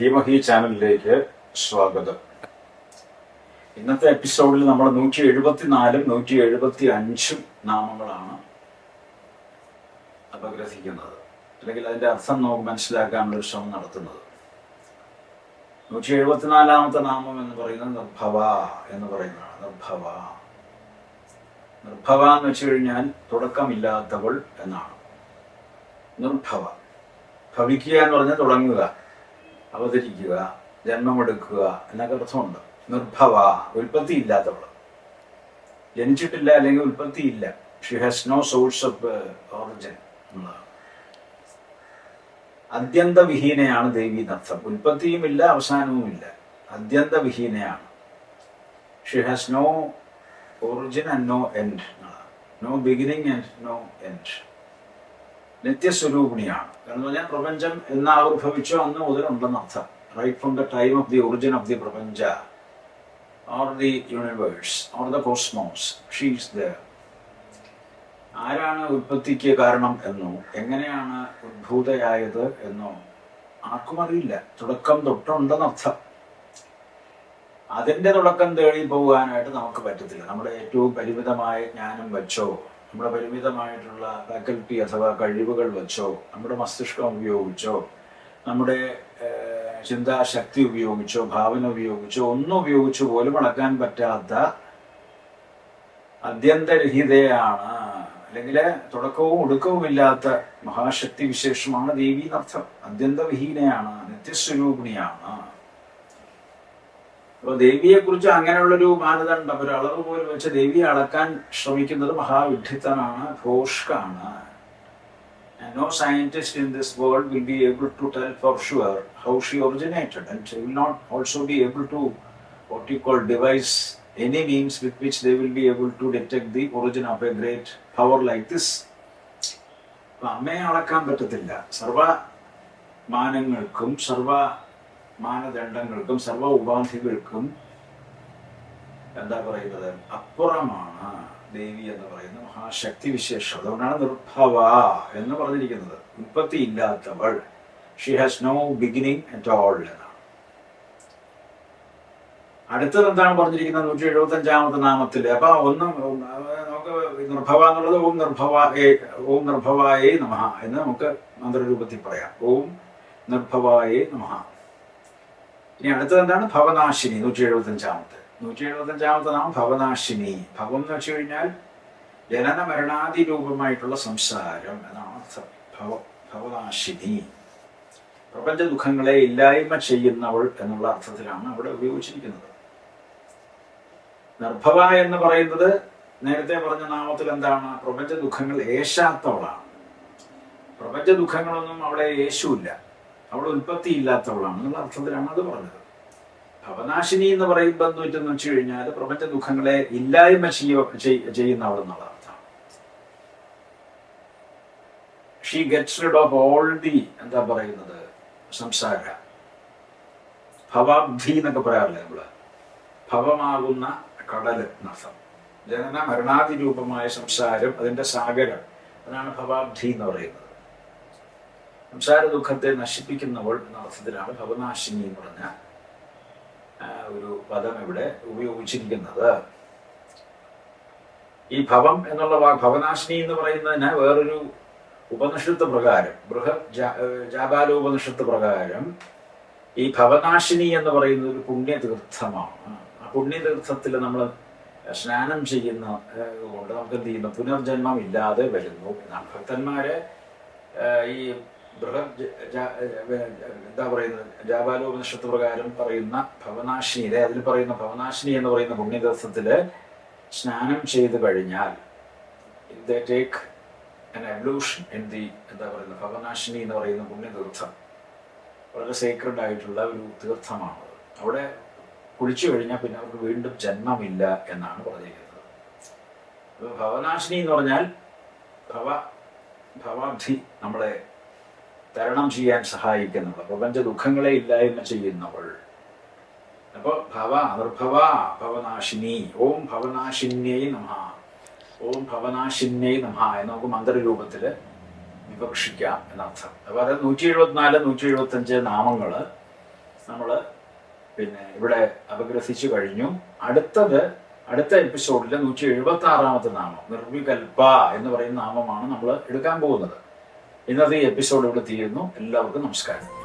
ധീമഹി ചാനലിലേക്ക് സ്വാഗതം. ഇന്നത്തെ എപ്പിസോഡിൽ നമ്മൾ 174 175 നാമങ്ങളാണ് അപഗ്രഥിക്കുന്നത്, അല്ലെങ്കിൽ അതിന്റെ അർത്ഥം നമുക്ക് മനസ്സിലാക്കാനുള്ള ശ്രമം നടത്തുന്നത്. 174ാമത്തെ നാമം എന്ന് പറയുന്നത് നിർഭവ എന്ന് പറയുന്നതാണ്. നിർഭവ എന്ന് വെച്ച് കഴിഞ്ഞാൽ തുടക്കമില്ലാത്തവൾ എന്നാണ്. നിർഭവ, ഭവിക്കുക എന്ന് പറഞ്ഞാൽ തുടങ്ങുക, അവതരിക്കുക, ജന്മമെടുക്കുക എന്നൊക്കെ അർത്ഥമുണ്ട്. നിർഭവ, ഉൽപ്പത്തി ഇല്ലാത്തവൾ, ജനിച്ചിട്ടില്ല അല്ലെങ്കിൽ ഉൽപ്പത്തി ഇല്ല. She has no source of origin എന്നതാണ്. അത്യന്തവിഹീനയാണ് ദേവി എന്നർത്ഥം. ഉൽപ്പത്തിയും ഇല്ല, അവസാനവും ഇല്ല, അത്യന്തവിഹീനയാണ്. She has no origin and no end, no beginning and no end. നിത്യസ്വരൂപിണിയാണ് എന്ന് പറഞ്ഞാൽ പ്രപഞ്ചം എന്ന് ആവിർഭവിച്ചോ അന്ന് മുതലുണ്ടെന്ന് അർത്ഥം. Right from the time of the origin of the പ്രപഞ്ച or the universe or the cosmos, she is there. ആരാണ് ഉൽപ്പത്തിക്ക് കാരണം എന്നോ എങ്ങനെയാണ് ഉദ്ഭൂതയായത് എന്നോ ആർക്കും അറിയില്ല. തുടക്കം തൊട്ടുണ്ടെന്നർത്ഥം. അതിന്റെ തുടക്കം തേടി പോകാനായിട്ട് നമുക്ക് പറ്റത്തില്ല. നമ്മുടെ ഏറ്റവും പരിമിതമായ ജ്ഞാനം വെച്ചോ, നമ്മുടെ പരിമിതമായിട്ടുള്ള ഫാക്കൽറ്റി അഥവാ കഴിവുകൾ വെച്ചോ, നമ്മുടെ മസ്തിഷ്കം ഉപയോഗിച്ചോ, നമ്മുടെ ചിന്താശക്തി ഉപയോഗിച്ചോ, ഭാവന ഉപയോഗിച്ചോ, ഒന്നും ഉപയോഗിച്ചു പോലും അളക്കാൻ പറ്റാത്ത അത്യന്തരഹിതയാണ്, അല്ലെങ്കിൽ തുടക്കവും ഒടുക്കവും ഇല്ലാത്ത മഹാശക്തി വിശേഷമാണ് ദേവി എന്നർത്ഥം. അത്യന്തവിഹീനയാണ്, നിത്യസ്വരൂപിണിയാണ്. അപ്പോൾ ദേവിയെ കുറിച്ച് അങ്ങനെയുള്ളൊരു മാനദണ്ഡം, ഒരു അളവ് പോലും വെച്ച് ദേവിയെ അളക്കാൻ ശ്രമിക്കുന്നത് മഹാവിഡ്ഢിത്തമാണ്, ഭോഷ്കാണ്. And no scientist in this world will be able to tell for sure how she originated, and she will not also be able to what you call devise any means with which they will be able to detect the origin of a great power like this. അമ്മയെ അളക്കാൻ പറ്റത്തില്ല. സർവ മാനങ്ങൾക്കും സർവ മാനദണ്ഡങ്ങൾക്കും സർവ ഉപാധികൾക്കും എന്താ പറയുന്നത്, അപ്പുറമാണ് ദേവി എന്ന് പറയുന്ന മഹാശക്തി വിശേഷം. അതുകൊണ്ടാണ് നിർഭവ എന്ന് പറഞ്ഞിരിക്കുന്നത്. ഉൽപ്പത്തി ഇല്ലാത്തവൾ, she has no beginning at all എന്നാണ്. അടുത്തത് എന്താണ് പറഞ്ഞിരിക്കുന്നത് 175ാമത്തെ നാമത്തിൽ? അപ്പൊ നമുക്ക് നിർഭവ എന്നുള്ളത് ഓം നിർഭവായേ നമഃ എന്ന് നമുക്ക് മന്ത്രരൂപത്തിൽ പറയാം. ഓം നിർഭവായേ നമഃ. ഇനി അടുത്തത് എന്താണ്? ഭവനാശിനി. 175ാമത്തെ നാമം ഭവനാശിനി. ഭവം എന്ന് വെച്ച് കഴിഞ്ഞാൽ ജനന മരണാദി രൂപമായിട്ടുള്ള സംസാരം എന്നാണ് അർത്ഥം. ഭവനാശിനി, പ്രപഞ്ച ദുഃഖങ്ങളെ ഇല്ലായ്മ ചെയ്യുന്നവൾ എന്നുള്ള അർത്ഥത്തിലാണ് അവിടെ ഉപയോഗിച്ചിരിക്കുന്നത്. നിർഭവ എന്ന് പറയുന്നത് നേരത്തെ പറഞ്ഞ നാമത്തിൽ എന്താണ്? പ്രപഞ്ച ദുഃഖങ്ങൾ ഏശാത്തവളാണ്. പ്രപഞ്ച ദുഃഖങ്ങളൊന്നും അവിടെ യേശുവില്ല, അവിടെ ഉൽപ്പത്തി ഇല്ലാത്തവളാണ് എന്നുള്ള അർത്ഥത്തിലാണ് അത് പറഞ്ഞത്. ഭവനാശിനി എന്ന് പറയുമ്പോൾ എന്ന് വെച്ച് കഴിഞ്ഞാൽ പ്രപഞ്ച ദുഃഖങ്ങളെ ഇല്ലായ്മ ചെയ്യുന്നവൾ എന്നുള്ള അർത്ഥം. She gets rid of all the എന്താ പറയുന്നത് സംസാര. ഭവാബ്ധി എന്നൊക്കെ പറയാറില്ലേ നമ്മള്? ഭവമാകുന്ന കടല് എന്നർത്ഥം. ജനന മരണാദി രൂപമായ സംസാരം, അതിന്റെ സാഗരം, അതാണ് ഭവാബ്ധി എന്ന് പറയുന്നത്. സംസാര ദുഃഖത്തെ നശിപ്പിക്കുന്നവൾ എന്ന അർത്ഥത്തിലാണ് ഭവനാശിനി എന്ന് പറഞ്ഞ ഒരു പദം ഇവിടെ ഉപയോഗിച്ചിരിക്കുന്നത്. ഈ ഭവം എന്നുള്ള ഭവനാശിനി എന്ന് പറയുന്നതിന് വേറൊരു ഉപനിഷത്ത് പ്രകാരം, ജാബാലോപനിഷത്ത് പ്രകാരം ഈ ഭവനാശിനി എന്ന് പറയുന്നത് ഒരു പുണ്യതീർത്ഥമാണ്. ആ പുണ്യതീർത്ഥത്തിൽ നമ്മൾ സ്നാനം ചെയ്യുന്ന കൊണ്ട് നമുക്ക് എന്ത് ചെയ്യുന്നു? പുനർജന്മം ഇല്ലാതെ വരുന്നു എന്നാണ്. ഭക്തന്മാരെ ഈ എന്താ പറയുന്നത്, ജാബാലോപനിഷത്ത് പ്രകാരം പറയുന്ന ഭവനാശിനി, അതിൽ പറയുന്ന ഭവനാശിനി എന്ന് പറയുന്ന പുണ്യതീർത്ഥത്തില് സ്നാനം ചെയ്തു കഴിഞ്ഞാൽ they take an ablution in the എന്താ പറയുന്നത് ഭവനാശിനി എന്ന് പറയുന്ന പുണ്യതീർത്ഥം. വളരെ സേക്രഡ് ആയിട്ടുള്ള ഒരു തീർത്ഥമാണ്. അവിടെ കുളിച്ചു കഴിഞ്ഞാൽ പിന്നെ അവർക്ക് വീണ്ടും ജന്മമില്ല എന്നാണ് പറഞ്ഞിരിക്കുന്നത്. ഭവനാശിനി എന്ന് പറഞ്ഞാൽ ഭവാബ്ധി, നമ്മളെ തരണം ചെയ്യാൻ സഹായിക്കുന്നവൾ, പ്രപഞ്ച ദുഃഖങ്ങളെ ഇല്ലായ്മ ചെയ്യുന്നവൾ. അപ്പൊ നിർഭവ ഭവനാശിനി. ഓം ഭവനാശിന്യൈ നമഃ, ഓം ഭവനാശിന്യൈ നമഃ എന്ന് നമുക്ക് മന്ത്രരൂപത്തില് വിവക്ഷിക്കാം എന്നർത്ഥം. അപ്പോൾ അത് 174 175 നാമങ്ങള് നമ്മൾ പിന്നെ ഇവിടെ അപഗ്രഥിച്ചു കഴിഞ്ഞു. അടുത്ത എപ്പിസോഡിലെ 176 നാമം നിർവികൽപ എന്ന് പറയുന്ന നാമമാണ് നമ്മൾ എടുക്കാൻ പോകുന്നത്. ഇന്നത്തെ ഈ എപ്പിസോഡ് ഇവിടെ തീരുന്നു. എല്ലാവർക്കും നമസ്കാരം.